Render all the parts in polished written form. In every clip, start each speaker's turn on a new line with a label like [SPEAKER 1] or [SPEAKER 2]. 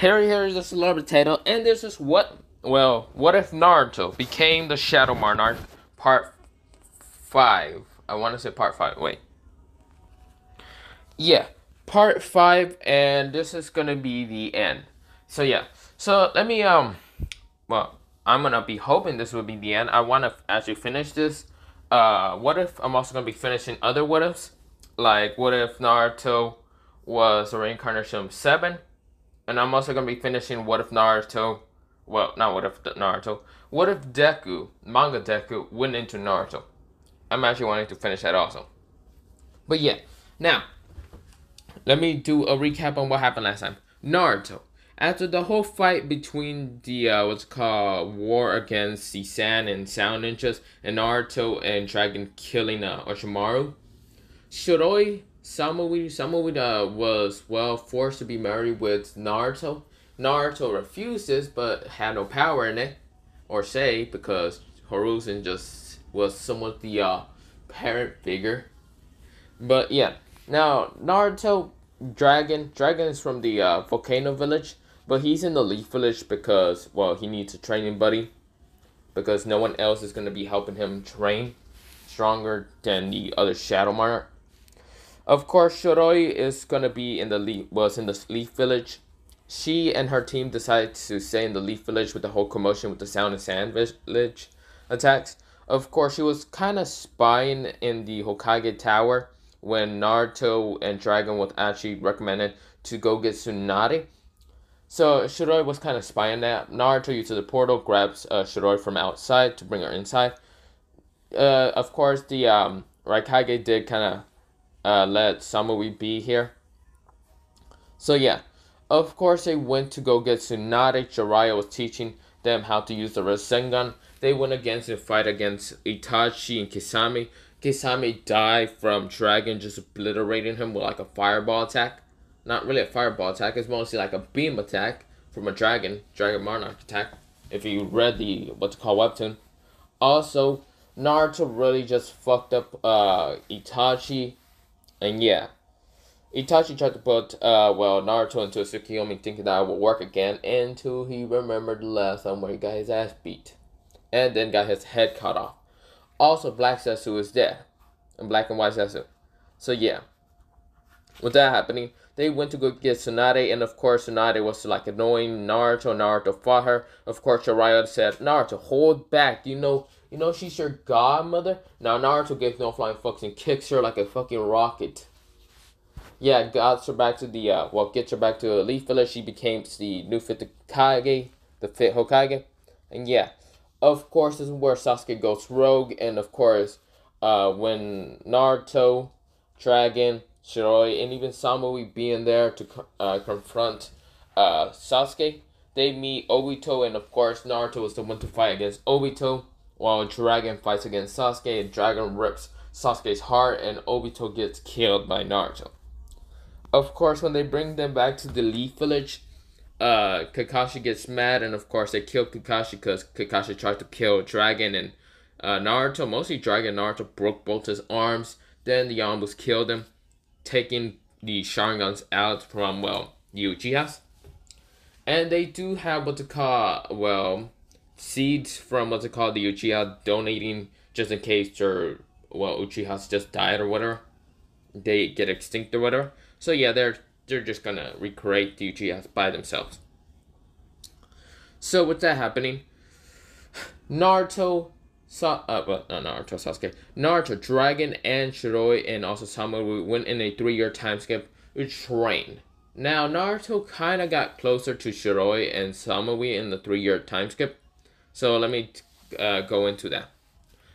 [SPEAKER 1] Here is the celebrity title, and this is what if Naruto became the Shadow Monarch, part 5. I want to say part 5, wait. Yeah, part 5, and this is gonna be the end. So yeah, so let me, I'm gonna be hoping this will be the end. I wanna actually finish this. What if I'm also gonna be finishing other what ifs? Like, what if Naruto was a reincarnation of 7? And I'm also going to be finishing What If Naruto. Well, not What If Naruto. What if Deku, manga Deku, went into Naruto? I'm actually wanting to finish that also. But yeah, now, let me do a recap on what happened last time. Naruto. After the whole fight between the, what's called, war against the Sand and Sound Ninjas, and Naruto and Dragon killing Orochimaru, Shiroi Samui was, forced to be married with Naruto. Naruto refuses, but had no power in it, or say, because Hiruzen just was somewhat the parent figure. But yeah, now Naruto, Dragon is from the Volcano Village, but he's in the Leaf Village because, he needs a training buddy, because no one else is going to be helping him train stronger than the other Shadow Monarch. Of course, Shiroi is gonna be in the Leaf Village. She and her team decided to stay in the Leaf Village with the whole commotion with the Sound and Sand Village attacks. Of course, she was kind of spying in the Hokage Tower when Naruto and Dragon was actually recommended to go get Tsunade. So Shiroi was kind of spying that. Naruto uses the portal, grabs Shiroi from outside to bring her inside. Of course, the Raikage did kind of let Samui be here. So yeah, of course they went to go get Tsunade. Jiraiya was teaching them how to use the Rasengan. They went against a fight against Itachi and Kisame. Kisame died from Dragon just obliterating him with like a fireball attack. Not really a fireball attack, it's mostly like a beam attack from a Dragon Monarch attack. If you read the webtoon. Also, Naruto really just fucked up Itachi. And yeah, Itachi tried to put, Naruto into a Tsukiyomi thinking that it would work again until he remembered the last time where he got his ass beat. And then got his head cut off. Also, Black Zetsu is dead. And Black and White Zetsu. So yeah, with that happening, they went to go get Tsunade. And of course, Tsunade was like annoying Naruto. Naruto fought her. Of course, Jiraiya said, Naruto, hold back. You know she's your godmother? Now Naruto gives no flying fucks and kicks her like a fucking rocket. Yeah, gets her back to the Leaf Village. She became the new fifth Hokage, the fifth Hokage. And yeah, of course, this is where Sasuke goes rogue. And of course, when Naruto, Dragon, Shiroi, and even Samui being there to confront Sasuke, they meet Obito. And of course, Naruto is the one to fight against Obito, while Dragon fights against Sasuke, and Dragon rips Sasuke's heart, and Obito gets killed by Naruto. Of course, when they bring them back to the Leaf Village, Kakashi gets mad, and of course they kill Kakashi because Kakashi tried to kill Dragon and Naruto. Mostly Dragon. Naruto broke both his arms. Then the Yonbus killed him, taking the Sharingans out from, the Uchihas. And they do have what they call, seeds from the Uchiha donating just in case their Uchihas just died or whatever, they get extinct or whatever. So yeah, they're just gonna recreate the Uchihas by themselves. So with that happening, Sasuke, Naruto, Dragon, and Shiroi, and also Samui went in a 3-year time skip to train. Now Naruto kind of got closer to Shiroi and Samui in the 3-year time skip. So let me go into that.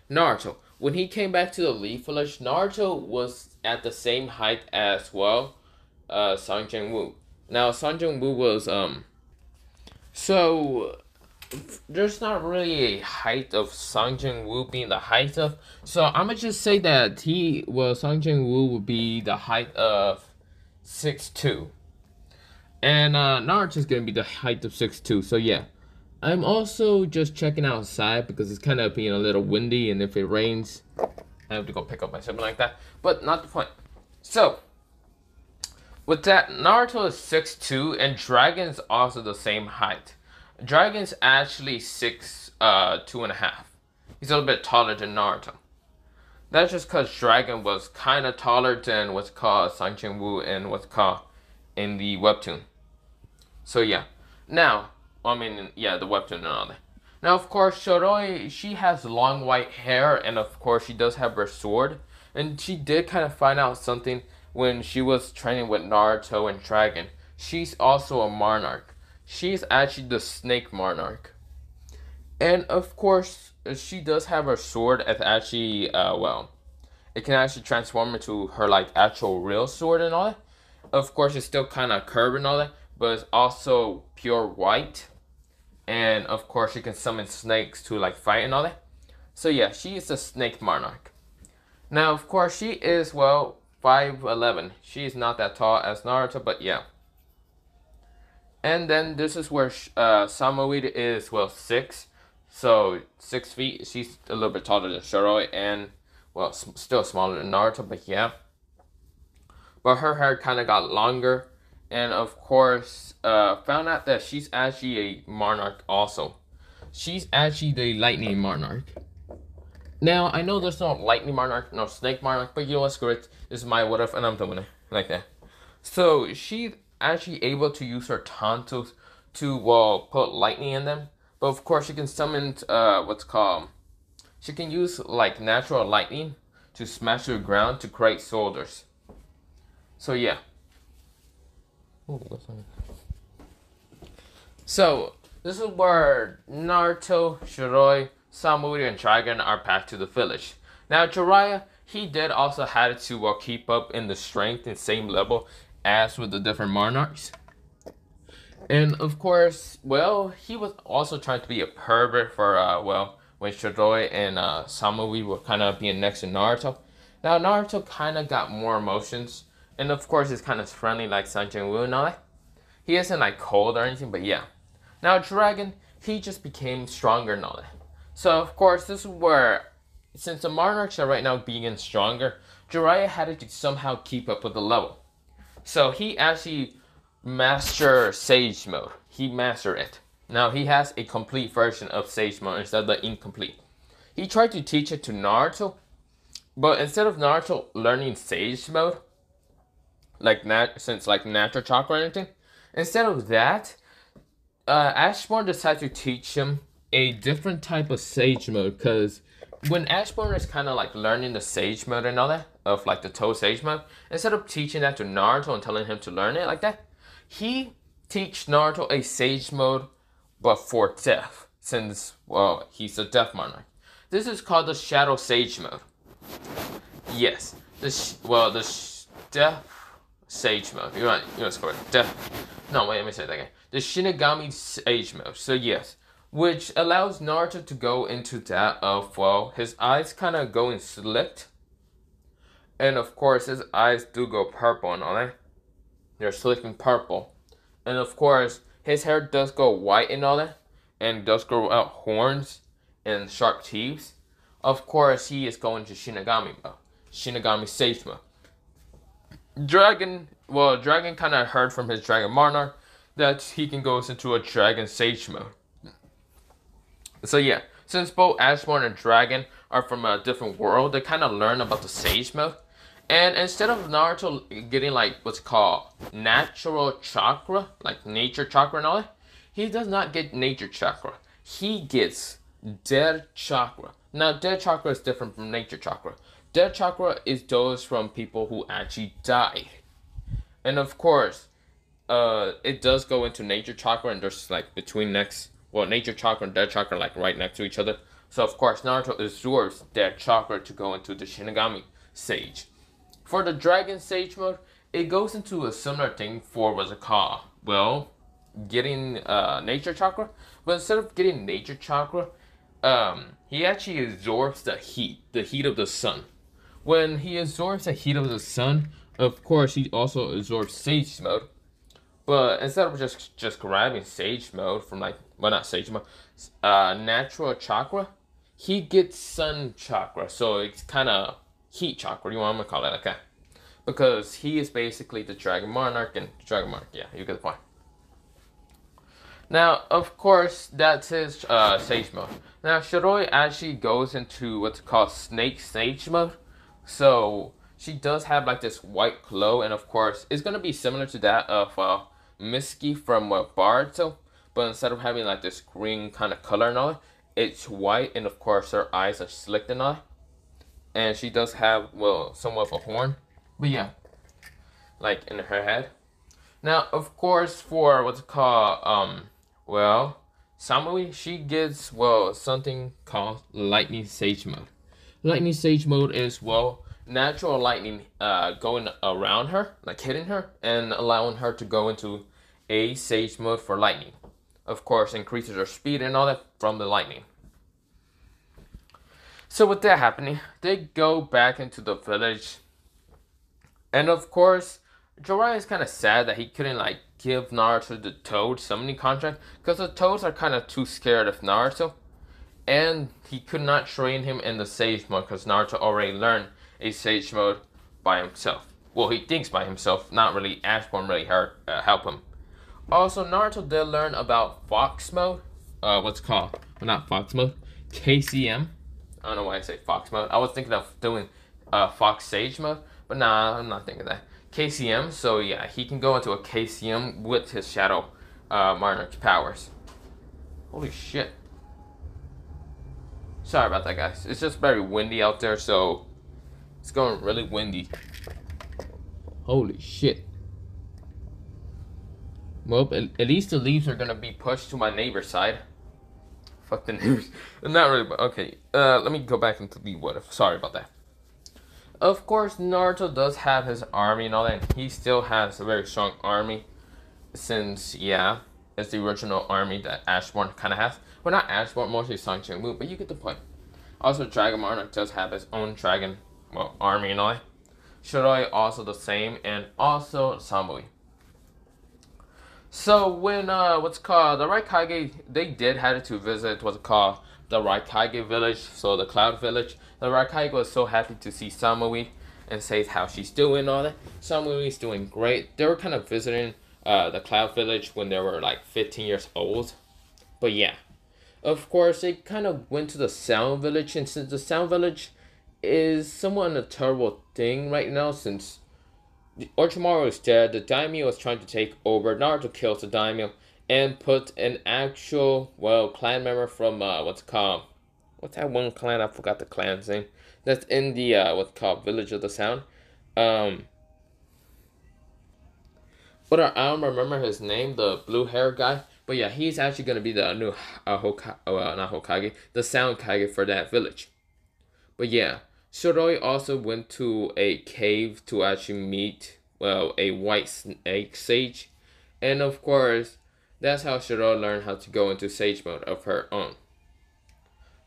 [SPEAKER 1] Naruto. When he came back to the Leaf Village, Naruto was at the same height as, Sung Jin-woo. Now, Sung Jin-woo was, so, there's not really a height of Sung Jin-woo being the height of, so I'm gonna just say that Sung Jin-woo would be the height of 6'2". And, Naruto's gonna be the height of 6'2", so yeah. I'm also just checking outside because it's kind of being a little windy, and if it rains, I have to go pick up my sibling like that. But not the point. So, With that, Naruto is 6'2", and Dragon's also the same height. Dragon's actually 6'2.5". He's a little bit taller than Naruto. That's just because Dragon was kind of taller than what's called Sanjin Woo and what's called in the webtoon. So yeah. Now, the webtoon and all that. Now, of course, Shoroi, she has long white hair, and of course, she does have her sword. And she did kind of find out something when she was training with Naruto and Dragon. She's also a monarch. She's actually the Snake Monarch. And of course, she does have her sword as actually, it can actually transform into her like actual real sword and all that. Of course, it's still kind of curved and all that, but it's also pure white. And of course, she can summon snakes to like fight and all that. So yeah, she is the Snake Monarch. Now, of course, she is, 5'11". She is not that tall as Naruto, but yeah. And then this is where Samoyed is, 6. So 6 feet. She's a little bit taller than Shoroi and, still smaller than Naruto, but yeah. But her hair kind of got longer. And of course, found out that she's actually a monarch also. She's actually the Lightning Monarch. Now, I know there's no Lightning Monarch, no Snake Monarch, but you know what's great? This is my what if, and I'm doing it like that. So, she's actually able to use her tonsils to, put lightning in them. But of course, she can summon, she can use, like, natural lightning to smash through the ground to create soldiers. So, yeah. So, this is where Naruto, Shiroi, Samoyed, and Dragon are back to the village. Now, Jiraiya, he did also had to keep up in the strength and same level as with the different monarchs. And of course, he was also trying to be a pervert for, when Shiroi and Samoyed were kind of being next to Naruto. Now, Naruto kind of got more emotions. And of course, he's kind of friendly like Sanjin Woo and all that. He isn't like cold or anything, but yeah. Now, Dragon, he just became stronger and all that. So, of course, this is where, since the monarchs are right now being stronger, Jiraiya had to somehow keep up with the level. So, he actually mastered Sage Mode. He mastered it. Now, he has a complete version of Sage Mode instead of the incomplete. He tried to teach it to Naruto, but instead of Naruto learning Sage Mode, since natural chakra or anything, instead of that, Ashburn decided to teach him a different type of Sage Mode, because when Ashburn is kind of like learning the Sage Mode and all that, of like the Toe Sage Mode, instead of teaching that to Naruto and telling him to learn it like that, he teach Naruto a Sage Mode, but for death, since, he's a Death Monarch. This is called the Shadow Sage Mode. Yes, the Death Sage Mode. You know it's called Death. No, wait, let me say that again. The Shinigami Sage Mode. So yes, which allows Naruto to go into that of, his eyes kind of going slicked. And of course, his eyes do go purple and all that. They're slick and purple. And of course, his hair does go white and all that. And does grow out horns and sharp teeth. Of course, he is going to Shinigami mode. Shinigami Sage Mode. Dragon kind of heard from his Dragon Monarch that he can go into a Dragon Sage Mode. So yeah, since both Ashburn and Dragon are from a different world, they kind of learn about the Sage Mode. And instead of Naruto getting like what's called natural chakra, like nature chakra and all that, he does not get nature chakra. He gets dead chakra. Now, dead chakra is different from nature chakra. Dead chakra is those from people who actually died. And of course, it does go into nature chakra, and there's like nature chakra and dead chakra like right next to each other. So of course, Naruto absorbs dead chakra to go into the Shinigami Sage. For the Dragon Sage Mode, it goes into a similar thing for what's it called? Getting nature chakra. But instead of getting nature chakra, he actually absorbs the heat of the sun. When he absorbs the heat of the sun, of course, he also absorbs Sage Mode. But instead of just grabbing Sage Mode from not Sage Mode, natural chakra, he gets sun chakra. So it's kind of heat chakra, I'm gonna call it like that. because he is basically the Dragon Monarch, and Dragon Monarch, yeah, you get the point. Now, of course, that's his Sage mode. Now, Shiroi actually goes into what's called Snake Sage mode. So, she does have like this white glow, and of course, it's going to be similar to that of Misky from Baruto. But instead of having like this green kind of color and all that, it's white, and of course, her eyes are slicked and all that. And she does have, well, somewhat of a horn. But yeah, like in her head. Now, of course, for what's called, well, Samui, she gets, well, something called Lightning Sage mode. Lightning Sage mode is, well, natural lightning going around her, like hitting her, and allowing her to go into a Sage mode for lightning. Of course, increases her speed and all that from the lightning. So with that happening, they go back into the village. And of course, Jiraiya is kind of sad that he couldn't like give Naruto the Toad summoning contract, because the Toads are kind of too scared of Naruto. And he could not train him in the Sage mode because Naruto already learned a Sage mode by himself. Well, he thinks by himself, not really. Ashborn really help him. Also, Naruto did learn about Fox mode. What's it called? Well, not Fox mode. KCM. I don't know why I say Fox mode. I was thinking of doing Fox Sage mode, but nah, I'm not thinking that. KCM, so yeah, he can go into a KCM with his Shadow Monarch powers. Holy shit. Sorry about that, guys. It's just very windy out there, so it's going really windy. Holy shit. Well, at least the leaves are gonna be pushed to my neighbor's side. Fuck the neighbors. Not really, but okay. Let me go back into the what if. Sorry about that. Of course, Naruto does have his army and all that. And he still has a very strong army. Since, yeah, it's the original army that Ashborn kind of has. Well, not Ashborn, mostly Song Ching-Woo, but you get the point. Also, Dragon Monarch does have his own dragon, well, army and all that. Shiroi also the same, and also Samui. So when what's called the Raikage, they did had to visit what's called the Raikage village, so the Cloud Village. The Raikage was so happy to see Samui and say how she's doing and all that. Samui is doing great. They were kind of visiting the Cloud Village when they were like 15 years old. But yeah, of course they kind of went to the Sound Village, and since the Sound Village is somewhat a terrible thing right now, since Orochimaru is dead, the daimyo is trying to take over. Naruto kills the daimyo and put an actual, well, clan member from, what's that one clan? I forgot the clan's name. That's in the, what's called Village of the Sound. But I don't remember his name, the blue hair guy. But yeah, he's actually going to be the new, not Hokage, the Sound Kage for that village. But yeah. Shiroi also went to a cave to actually meet, well, a white snake sage. And of course, that's how Shiroi learned how to go into sage mode of her own.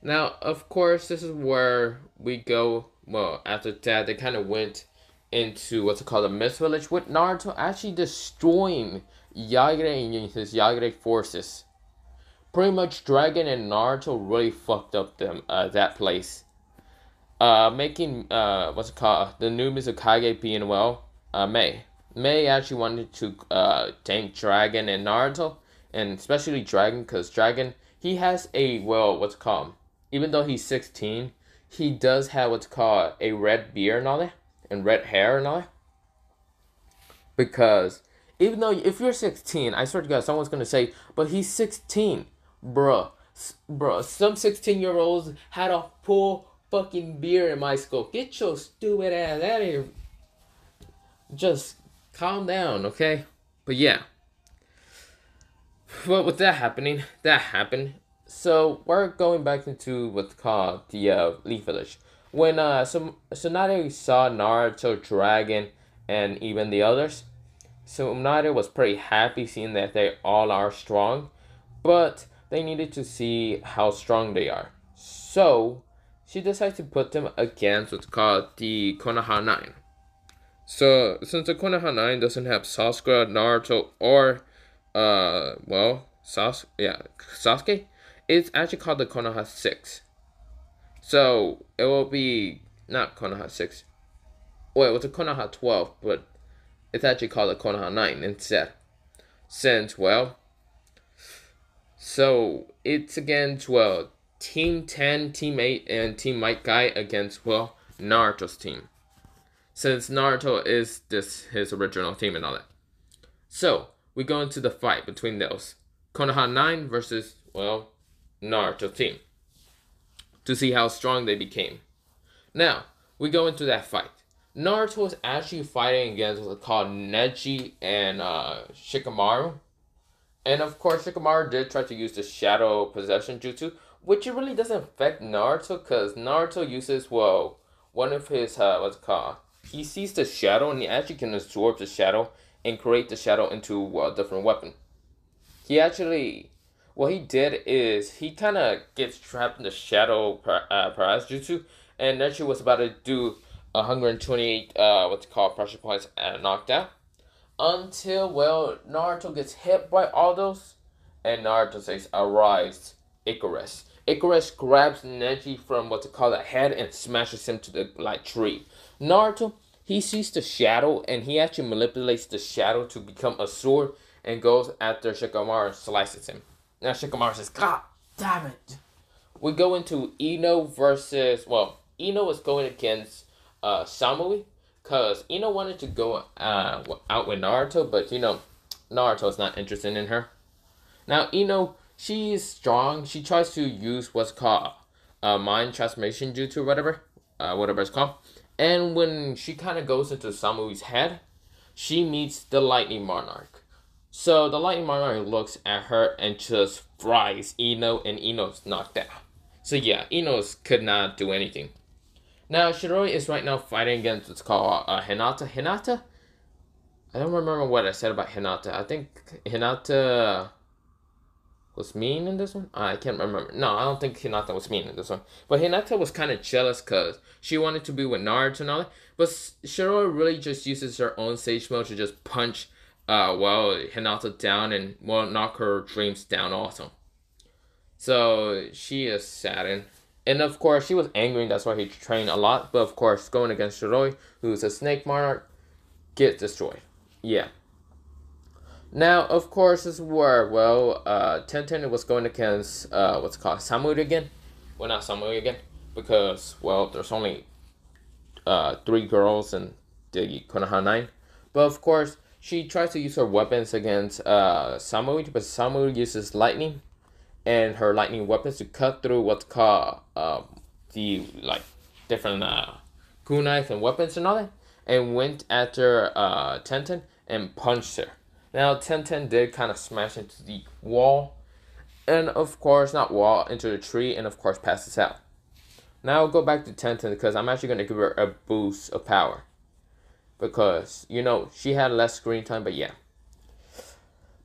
[SPEAKER 1] Now, of course, this is where we go, well, after that, they kind of went into what's called the Mist Village, with Naruto actually destroying Yagire and his Yagire forces. Pretty much, Dragon and Naruto really fucked up that place. Making what's it called, the new Mizukage being, well, Mei. Mei actually wanted to thank Dragon and Naruto, and especially Dragon, because Dragon, he has a, well, what's it called, even though he's 16, he does have what's called a red beard and all that, and red hair and all that. Because even though if you're 16, I swear to God, someone's gonna say, but he's 16, bruh. Some 16-year-olds had a full fucking beer in my school. Get your stupid ass out of here. Just calm down, okay? But yeah. Well, with that happening, that happened. So we're going back into what's called the Leaf Village. When Tsunade saw Naruto, Dragon, and even the others, Tsunade was pretty happy seeing that they all are strong, but they needed to see how strong they are. So she decided to put them against what's called the Konoha 9. So, since the Konoha 9 doesn't have Sasuke, Naruto, or, Sasuke, it's actually called the Konoha 6. So, it will be, not Konoha 6. Well, it was a Konoha 12, but it's actually called a Konoha 9 instead. Since, well, so it's against, well, Team 10, Team 8, and Team Might Guy against, well, Naruto's team. Since Naruto is his original team and all that. So, we go into the fight between those. Konoha 9 versus, well, Naruto team. To see how strong they became. Now, we go into that fight. Naruto is actually fighting against what's called Neji and Shikamaru. And of course, Shikamaru did try to use the Shadow Possession Jutsu, which it really doesn't affect Naruto, because Naruto uses, well, one of his, what's it called? He sees the shadow, and he actually can absorb the shadow and create the shadow into a different weapon. He actually, what he did is, he kind of gets trapped in the Shadow Paralysis Jutsu, and Neji was about to do 128, what's it called, pressure points and knocked out. Until, well, Naruto gets hit by all those, and Naruto says, "Arise, Icarus." Icarus grabs Neji from what's called a head and smashes him to the like tree. Naruto, he sees the shadow, and he actually manipulates the shadow to become a sword and goes after Shikamaru and slices him. Now Shikamaru says, "God damn it." We go into Ino versus, well, Ino is going against Samui. Because Ino wanted to go out with Naruto, but Naruto's not interested in her. Now, Ino, she's strong. She tries to use what's called mind transformation jutsu, whatever it's called. And when she kind of goes into Samui's head, she meets the Lightning Monarch. So the Lightning Monarch looks at her and just fries Ino, and Ino's knocked out. So yeah, Ino's could not do anything. Now, Shiroi is right now fighting against what's called Hinata. Hinata? I don't remember what I said about Hinata. I think Hinata was mean in this one? I can't remember. No, I don't think Hinata was mean in this one. But Hinata was kind of jealous because she wanted to be with Naruto and all that. But Shiroi really just uses her own Sage Mode to just punch, Hinata down and, well, knock her dreams down also. So, she is saddened. And of course, she was angry, that's why he trained a lot. But of course, going against Shiroi, who's a snake monarch, gets destroyed. Yeah. Now, of course, this is where, well, Tenten was going against, what's it called, Samui again? Well, not Samui again, because, well, there's only 3 girls in the Konoha 9. But of course, she tries to use her weapons against Samui, but Samui uses lightning and her lightning weapons to cut through what's called the like different kunais and weapons and all that, and went after Tenten and punched her. Now Tenten did kind of smash into the wall, and of course not wall, into the tree, and of course passes out. Now I'll go back to Tenten because I'm actually going to give her a boost of power, because she had less screen time, but yeah.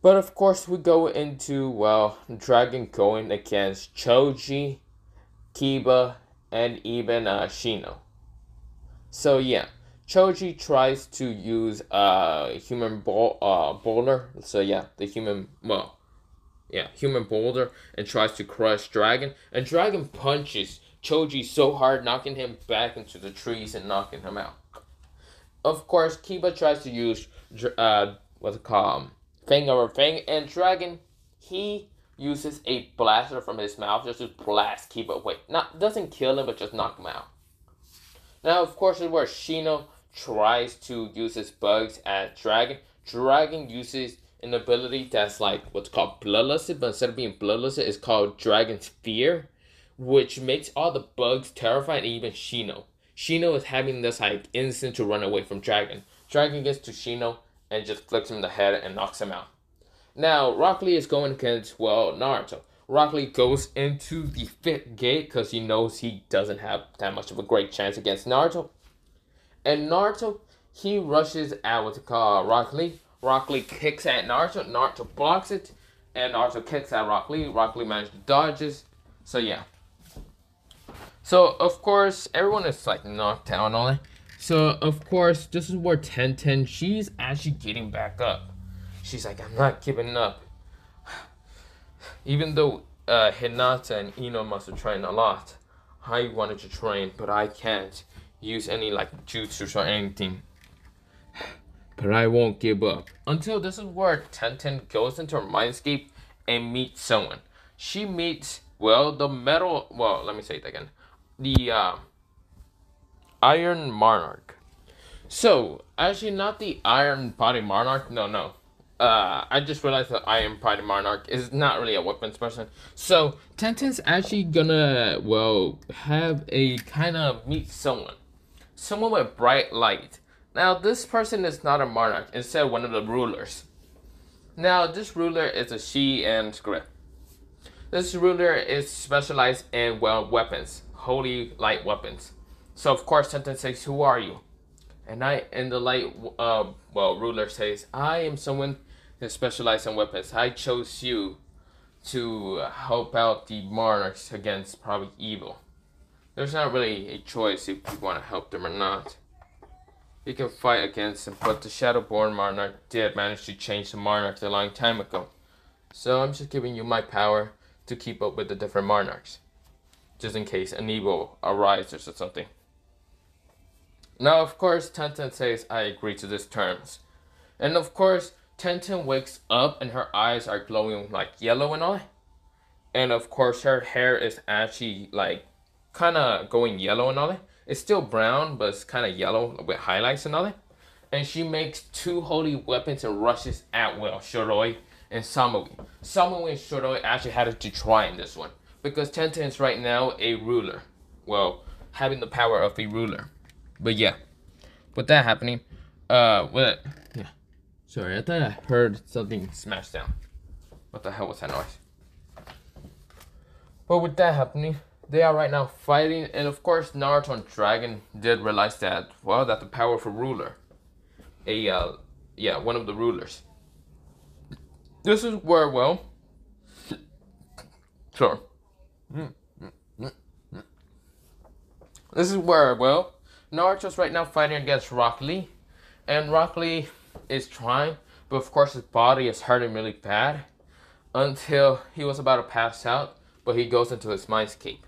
[SPEAKER 1] But of course, we go into, well, Dragon going against Choji, Kiba, and even Shino. So yeah, Choji tries to use human boulder. So yeah, human boulder, and tries to crush Dragon. And Dragon punches Choji so hard, knocking him back into the trees and knocking him out. Of course, Kiba tries to use what's it called? Fang over Fang, and Dragon, he uses a blaster from his mouth just to blast Kiba away. Doesn't kill him, but just knock him out. Now, of course, is where Shino tries to use his bugs at Dragon. Dragon uses an ability that's like what's called Bloodlust, but instead of being Bloodlust, it's called Dragon's Fear, which makes all the bugs terrified, and even Shino. Shino is having this like instinct to run away from Dragon. Dragon gets to Shino and just flicks him in the head and knocks him out. Now, Rockley is going against, well, Naruto. Rockley goes into the 5th gate because he knows he doesn't have that much of a great chance against Naruto. And Naruto, he rushes at what's called Rockley. Rockley kicks at Naruto. Naruto blocks it. And Naruto kicks at Rockley. Rockley manages to dodge it. So, yeah. So, of course, everyone is, like, knocked out and all that. So, of course, this is where Tenten, she's actually getting back up. She's like, I'm not giving up. Even though Hinata and Ino must have trained a lot, I wanted to train, but I can't. use any like jutsus or anything. But I won't give up. Until this is where Tenten goes into her mindscape and meets someone. She meets, well, the metal, well, let me say it again. The Iron Monarch. So, actually not the Iron Body Monarch, no. I just realized that Iron Body Monarch is not really a weapons person. So, Tenten's actually gonna, well, have a kind of meet someone. Someone with bright light. Now, this person is not a monarch, instead one of the rulers. Now, this ruler is a she and script. This ruler is specialized in, well, weapons. Holy light weapons. So, of course, Tenten says, who are you? And the light, ruler says, I am someone that specializes in weapons. I chose you to help out the monarchs against probably evil. There's not really a choice if you want to help them or not. You can fight against them, but the Shadowborn Monarch did manage to change the monarchs a long time ago. So I'm just giving you my power to keep up with the different monarchs, just in case an evil arises or something. Now, of course, Tenten says, I agree to these terms. And of course, Tenten wakes up and her eyes are glowing like yellow and all. And of course, her hair is actually like kind of going yellow and all that. It's still brown, but it's kind of yellow with highlights and all that. And she makes two holy weapons and rushes at will, Shiroi and Samui. Samui and Shiroi actually had to try in this one, because Tenten is right now a ruler. Well, having the power of a ruler. But yeah, with that happening, yeah. Sorry, I thought I heard something smash down. What the hell was that noise? But with that happening, they are right now fighting, and of course Naruto and Dragon did realize that, well, that the powerful ruler, one of the rulers. This is where, well, sure. This is where, well, Naruto's right now fighting against Rockley, and Rockley is trying, but of course his body is hurting really bad until he was about to pass out, but he goes into his mindscape.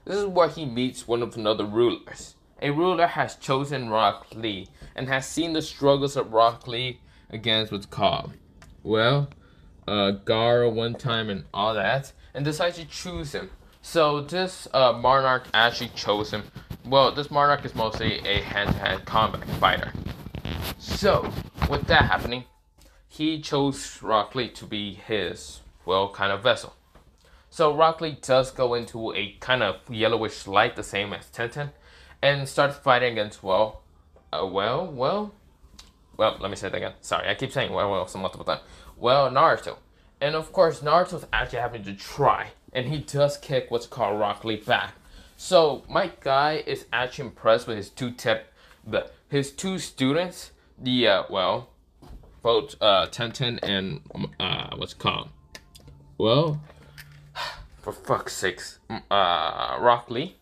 [SPEAKER 1] This is where he meets one of another rulers. A ruler has chosen Rockley and has seen the struggles of Rockley against what's called, well, Gara one time and all that, and decides to choose him. So this monarch actually chose him. Well, this monarch is mostly a hand-to-hand combat fighter. So, with that happening, he chose Rockley to be his, well, kind of vessel. So Rockley does go into a kind of yellowish light, the same as Tenten, and starts fighting against, let me say that again. Sorry, I keep saying some multiple times. Well, Naruto. And of course, Naruto's actually having to try, and he does kick what's called Rockley back. So my guy is actually impressed with his his two students, both Tenten and what's it called? Well, for fuck's sakes, Rockley.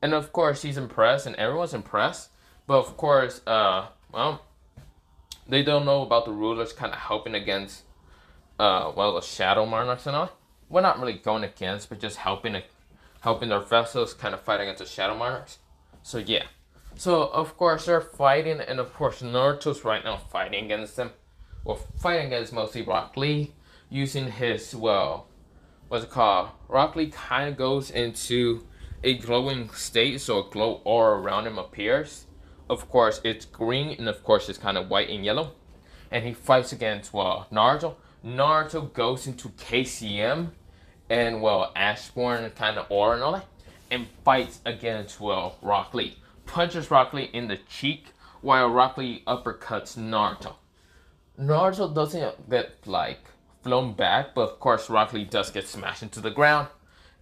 [SPEAKER 1] And of course he's impressed and everyone's impressed. But of course, they don't know about the rulers kind of helping against the Shadow Monarchs and all. We're not really going against, but just helping their vessels kind of fight against the Shadow Monarchs. So yeah. So of course they're fighting, and of course Naruto's right now fighting against them. Well, fighting against mostly Rockley, using his, Rockley kind of goes into a glowing state, so a glow aura around him appears. Of course it's green, and of course it's kind of white and yellow. And he fights against, Naruto. Naruto goes into KCM and, Ashborn kind of aura and all that, and fights against, Rockley. Punches Rockley in the cheek while Rockley uppercuts Naruto. Naruto doesn't get, flown back, but of course Rockley does get smashed into the ground.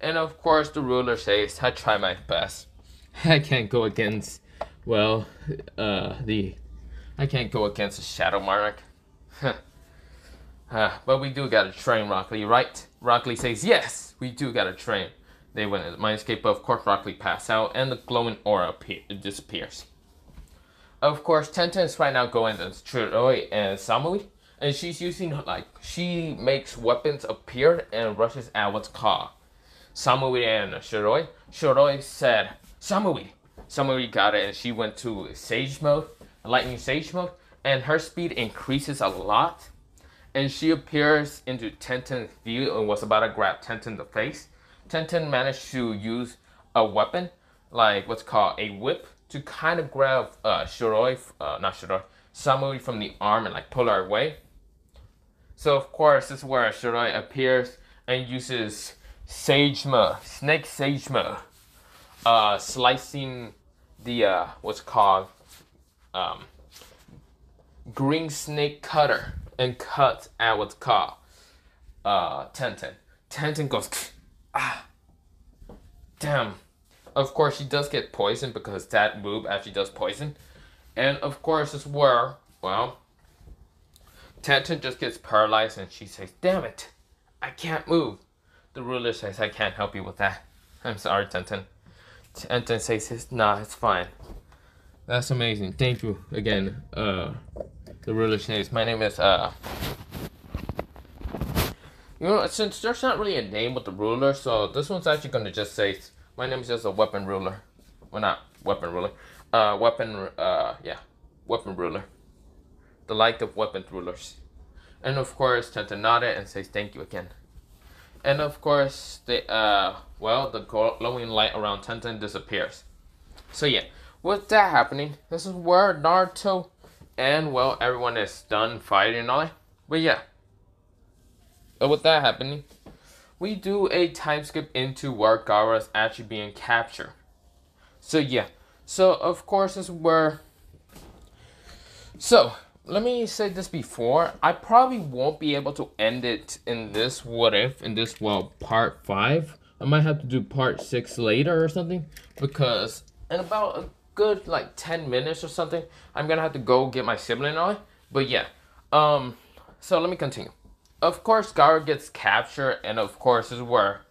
[SPEAKER 1] And of course the ruler says, I try my best. I can't go against, I can't go against the Shadow Monarch. But we do gotta train Rockley, right? Rockley says, yes, we do gotta train. They went in the mindscape, but of course Rockley passes out and the glowing aura disappears. Of course, Tenten is right now going to Shiroi and Samui, and she's using, she makes weapons appear and rushes at what's called Samui and Shiroi. Shiroi said, Samui, Somebody got it and she went to Sage mode, Lightning Sage mode, and her speed increases a lot. And she appears into Tenten's view and was about to grab Tenten in the face. Tenten managed to use a weapon, like what's called a whip, to kind of grab Samui from the arm and like pull her away. So of course, this is where Shiroi appears and uses Sage mode, Snake Sage mode, slicing the what's called green snake cutter and cuts at what's called Tenten. Tenten goes ah, damn. Of course, she does get poisoned because that move actually does poison, and of course, this is where Tenten just gets paralyzed and she says, "Damn it, I can't move." The ruler says, "I can't help you with that. I'm sorry, Tenten." Tenten says, "Nah, it's fine." That's amazing. Thank you again. The ruler says, "My name is since there's not really a name with the ruler, so this one's actually gonna just say, my name is just a weapon ruler. Well, not weapon ruler. Weapon ruler. The like of weapon rulers." And of course, Tenten nodded and says thank you again. And of course, the glowing light around Tenten disappears. So yeah, with that happening, this is where Naruto and everyone is done fighting and all that. But yeah, with that happening, we do a time skip into where Gaara is actually being captured. So yeah, so of course this is where. So let me say this before. I probably won't be able to end it in this part 5. I might have to do part 6 later or something, because in about a good 10 minutes or something, I'm gonna have to go get my sibling on. But yeah, so let me continue. Of course, Gaara gets captured, and of course this is where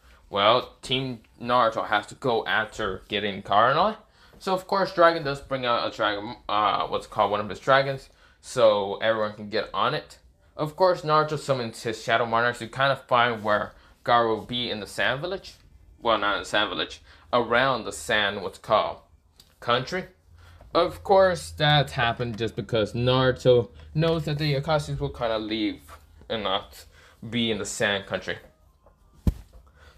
[SPEAKER 1] Team Naruto has to go after getting Gaara and all. So of course, Dragon does bring out a dragon, what's called one of his dragons, so everyone can get on it. Of course, Naruto summons his Shadow Monarch to kind of find where Gaara will be in the Sand Village. Well, not in the Sand Village, around the Sand, what's called country. Of course, that happened just because Naruto knows that the Akashis will kind of leave and not be in the Sand country.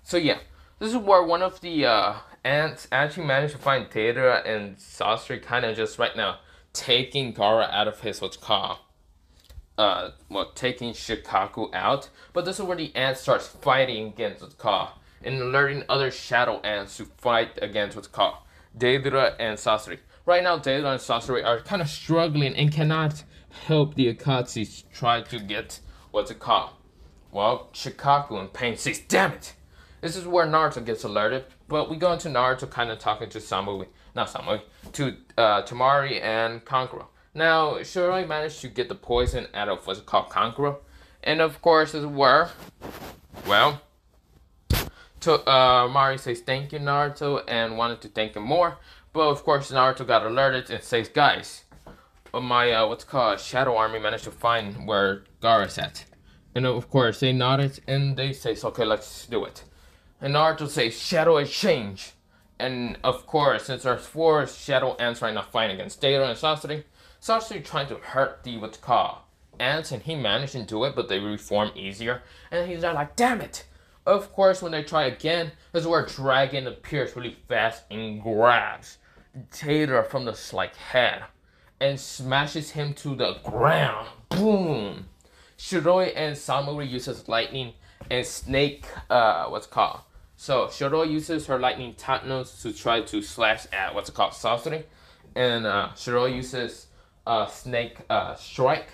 [SPEAKER 1] So yeah, this is where one of the ants actually managed to find Deidara and Sasori kind of just right now taking Gaara out of his taking Shikaku out. But this is where the ant starts fighting against what's called and alerting other shadow ants to fight against what's called Deidara and Sasori. Right now, Deidara and Sasori are kind of struggling and cannot help the Akatsuki try to get what's it called. Well, Shikaku in pain says, "Damn it!" This is where Naruto gets alerted, but we go into Naruto kind of talking to Tamari and Kankuro. Now, Shiroi managed to get the poison out of what's called Kankuro, and of course, this is where, Mari says thank you, Naruto, and wanted to thank him more, but of course, Naruto got alerted and says, "Guys, my Shadow Army managed to find where Gaara's at." And of course, they nodded and they say, "Okay, let's do it." And Naruto says, "Shadow exchange." And of course, since there's 4 shadow ants right now fighting against Deidara and Sasori trying to hurt the ants, and he managed to do it, but they reform easier. And he's like, "Damn it!" Of course, when they try again, this is where Dragon appears really fast and grabs Deidara from the head and smashes him to the ground. Boom! Shiroi and Samui uses lightning and snake, So Shiroi uses her lightning Tatnos to try to slash at Sasori, and Shiroi uses snake strike,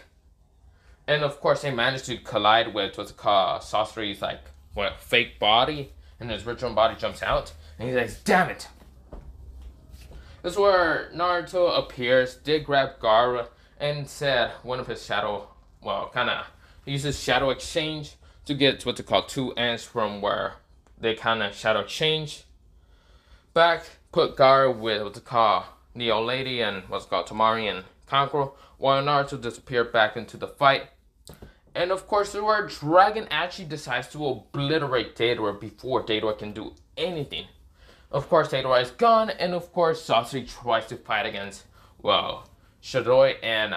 [SPEAKER 1] and of course they manage to collide with Sasori's fake body, and his original body jumps out, and he says, "Damn it!" This is where Naruto appears, did grab Gaara, and said one of his shadow, he uses shadow exchange to get 2 ants from where they kind of shadow change back, put Gaara with the old lady and Tamari and Kankuro, while Naruto disappeared back into the fight. And of course, this is where Dragon actually decides to obliterate Deidara before Deidara can do anything. Of course, Tadora is gone, and of course, Sasori tries to fight against, well, Shiroi and,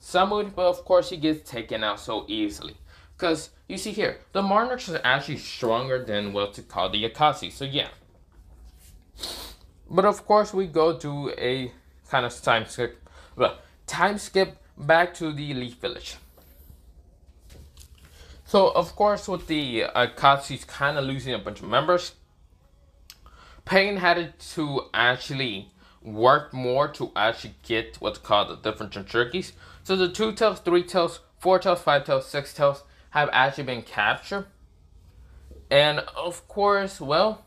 [SPEAKER 1] Samui, but of course, he gets taken out so easily. Because, you see here, the Monarchs are actually stronger than what's called the Akatsuki, so yeah. But of course, we go to a kind of time skip back to the Leaf Village. So, of course, with the Akatsuki's kind of losing a bunch of members, Pain had to actually work more to actually get what's called the different Jinchurikis. So the 2 tails, 3 tails, 4 tails, 5 tails, 6 tails have actually been captured. And of course, well,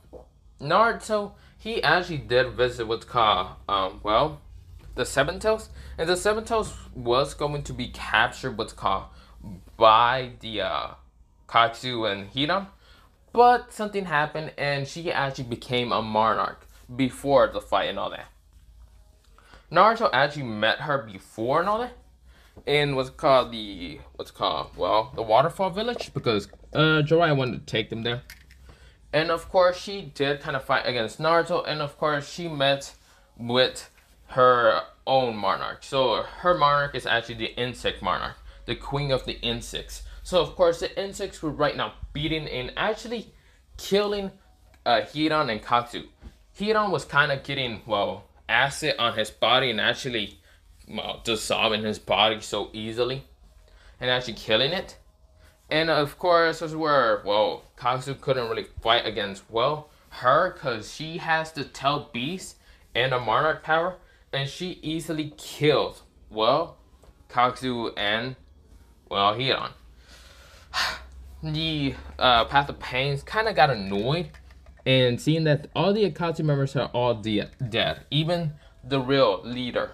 [SPEAKER 1] Naruto, he actually did visit what's called, the 7 tails. And the 7 tails was going to be captured what's called by the Katsu and Hiram. But something happened and she actually became a monarch before the fight and all that. Naruto actually met her before and all that in what's called the Waterfall Village, because Jiraiya wanted to take them there. And of course she did kind of fight against Naruto, and of course she met with her own monarch. So her monarch is actually the Insect Monarch, the queen of the insects. So of course the insects were right now beating and actually killing Hiran and Katsu. Hiran was kind of getting, acid on his body and actually, dissolving his body so easily and actually killing it. And of course, this is where, Katsu couldn't really fight against, her, because she has the Tail Beast and a Monarch power, and she easily killed, Katsu and, Hiran. The Path of Pains kind of got annoyed, and seeing that all the Akatsuki members are all dead, even the real leader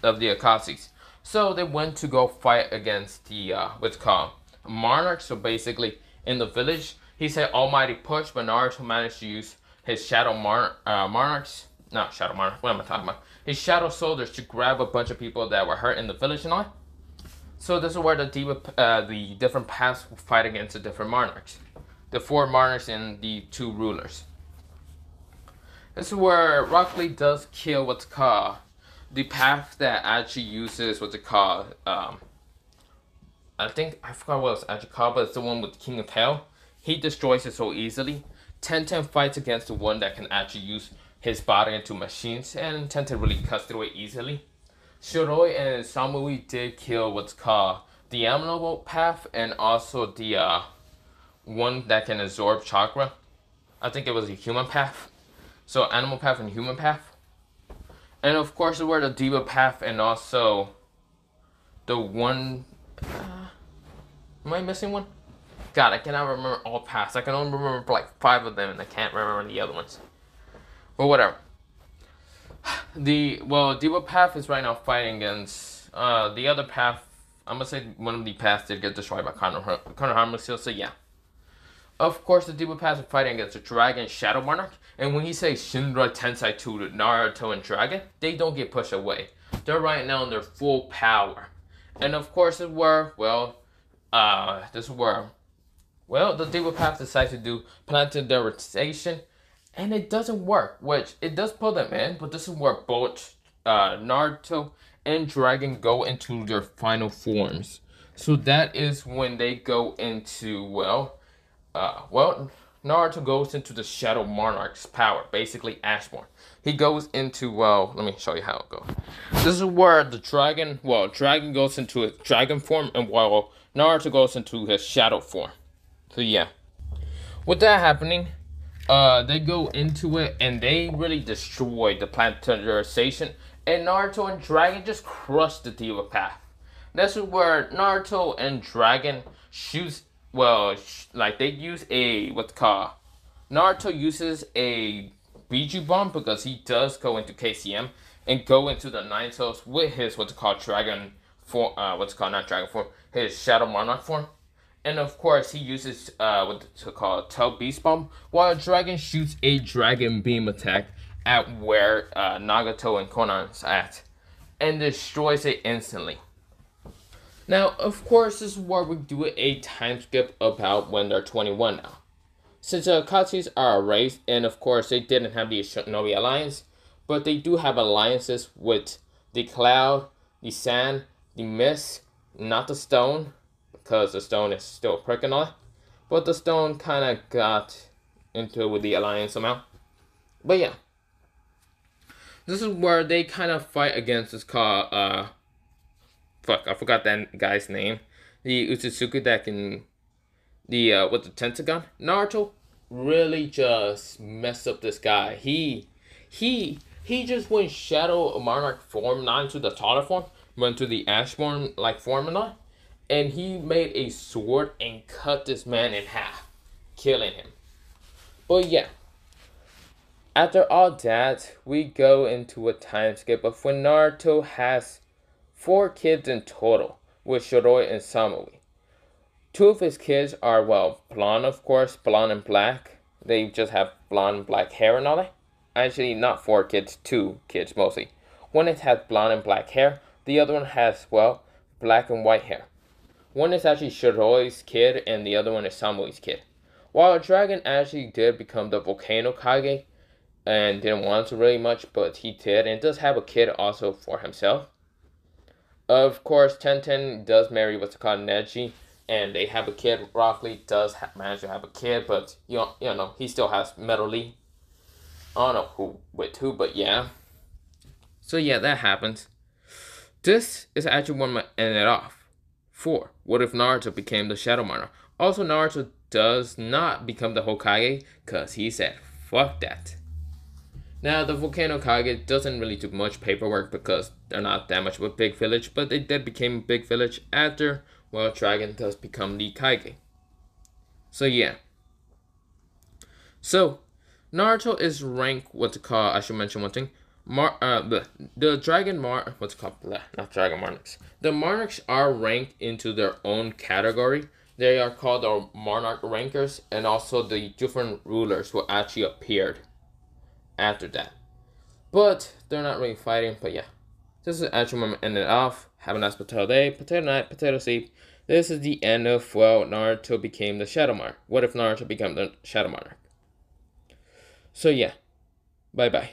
[SPEAKER 1] of the Akatsuki. So they went to go fight against the, what's called Monarch. So basically, in the village, he said Almighty Push, but Naruto managed to use his Shadow Monarchs, not Shadow Monarch, what am I talking about? His Shadow Soldiers to grab a bunch of people that were hurt in the village and all. So this is where the different paths fight against the different monarchs. The 4 monarchs and the 2 rulers. This is where Rockley does kill what's called the path that actually uses what's it called. I forgot what it's actually called, but it's the one with King of Hell. He destroys it so easily. Tenten fights against the one that can actually use his body into machines, and Tenten really cuts through it easily. Shiroi and Samui did kill what's called the Animal Path and also the one that can absorb chakra. I think it was a Human Path. So Animal Path and Human Path. And of course there were the Diva Path and also the one... am I missing one? God, I cannot remember all paths. I can only remember like 5 of them and I can't remember the other ones. But whatever. Diva Path is right now fighting against the other path. I'm gonna say one of the paths did get destroyed by Konohamaru Seal, so yeah. Of course, the Diva Path is fighting against the Dragon Shadow Monarch, and when he says Shinra Tensei to Naruto and Dragon, they don't get pushed away. They're right now in their full power. And of course, the Diva Path decides to do planetarization. And it doesn't work, which it does pull them in, but this is where both Naruto and Dragon go into their final forms. So that is when they go into, Naruto goes into the Shadow Monarch's power, basically Ashborn. He goes into, let me show you how it goes. This is where the Dragon goes into his Dragon form, and Naruto goes into his Shadow form. So yeah. With that happening, they go into it and they really destroy the planetarization, and Naruto and Dragon just crush the Diva Path. This is where Naruto and Dragon shoots, they use Naruto uses a Biju Bomb because he does go into KCM and go into the Nine Tails with his Dragon form, his Shadow Monarch form. And of course, he uses Tail Beast Bomb, while Dragon shoots a Dragon Beam attack at where Nagato and Conan's at, and destroys it instantly. Now, of course, this is where we do a time skip about when they're 21 now. Since the Akatsuki are a race, and of course they didn't have the Shinobi Alliance, but they do have alliances with the Cloud, the Sand, the Mist, not the Stone, because the Stone is still a prick and all, but the Stone kind of got into it with the Alliance somehow. But yeah, this is where they kind of fight against this called, fuck, I forgot that guy's name. The Utsutsuki that can, with the Tentagon. Naruto really just messed up this guy. He just went Shadow Monarch form, not into the taller form, but into the Ashborn like form and he made a sword and cut this man in half, killing him. But yeah, after all that, we go into a time skip of when Naruto has 4 kids in total, with Shiroi and Samui. 2 of his kids are, well, blonde, of course, blonde and black. They just have blonde and black hair and all that. Actually, not 4 kids, 2 kids mostly. One has blonde and black hair. The other one has, well, black and white hair. One is actually Shiroi's kid, and the other one is Samui's kid. While a dragon actually did become the Volcano Kage, and didn't want to really much, but he did, and does have a kid also for himself. Of course, Tenten does marry what's called Neji, and they have a kid. Rockley does manage to have a kid, but you know he still has Metal Lee. I don't know who with who, but yeah. So yeah, that happens. This is actually one to end it off. 4. What if Naruto became the Shadow Monarch? Also, Naruto does not become the Hokage, because he said, fuck that. Now, the Volcano Kage doesn't really do much paperwork because they're not that much of a big village, but they did become a big village after, well, Dragon does become the Kage. So, yeah. So, Naruto is ranked, what's it called, I should mention one thing. The Dragon what's it called? Not Dragon Monarchs. The Monarchs are ranked into their own category. They are called the Monarch Rankers, and also the different rulers who actually appeared after that. But they're not really fighting, but yeah. This is actually when I'm ending it off. Have a nice potato day, potato night, potato sleep. This is the end of, well, Naruto became the Shadow Monarch. What if Naruto became the Shadow Monarch? So yeah. Bye bye.